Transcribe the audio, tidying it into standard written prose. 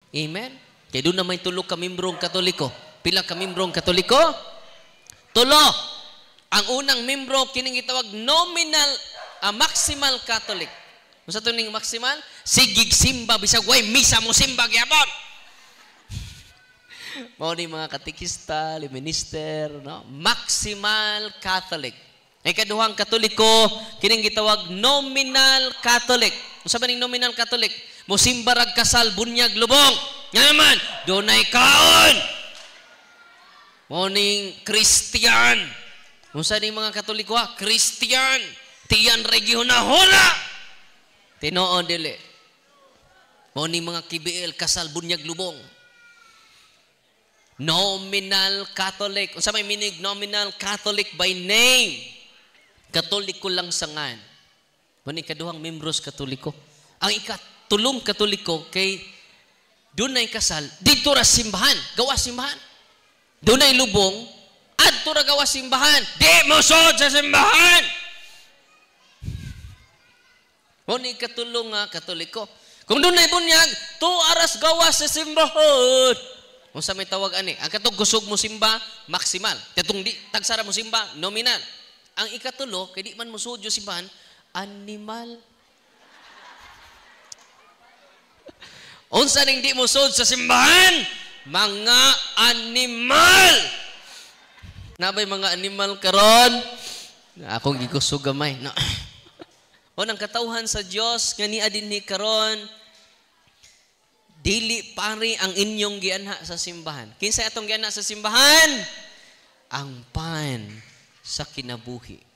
Amen? Kaya doon na may tulo ka membrong Katoliko. Pila ka membrong Katoliko? Tulo. Ang unang membro, kining gitawag nominal, maximal Catholic. Kung sa tuning maximal, sigig simba, bisag way, misa mo simba, gyapon. Mao ni mga katikista, minister, no? Maximal Catholic. Ay kaduhang Katoliko, kining gitawag nominal Catholic. Kung sa ba ning nominal Catholic, musimba rag kasal, bunyag, lubong. Nga naman, dunay kaon. Mao ning Christian. Kung sa ning mga Katoliko, Christian. Tiyan regionahona. Tinoon dili. Mao ning mga KBL, kasal, bunyag, lubong. Nominal Catholic. Unsa may minig nominal Catholic by name? Katoliko lang sangan. Mani kaduhang membros Katoliko. Ang ikatulong Katoliko kay dunay kasal dito ra simbahan, gawa simbahan. Dunay lubong adto ra gawa simbahan. Di mo sud sa simbahan. Mani katulong nga Katoliko. Kung dunay bunyag, to aras gawa sa simbahan. Kung sa may tawag ani, ang katong kusog mo simba, maximal. Katong di, tagsara mo simba, nominal. Ang ikatulo, kay di man mo sudyo simbahan, animal. Unsa ning di mo sud sa simbahan? Mga animal. Nabay mga animal karon? Akong gikusog gamay. No. O nang katawhan sa Dios nga niya dinhi karon, dili pare ang inyong gianha sa simbahan. Kinsa atong gianha sa simbahan? Ang pan sa kinabuhi.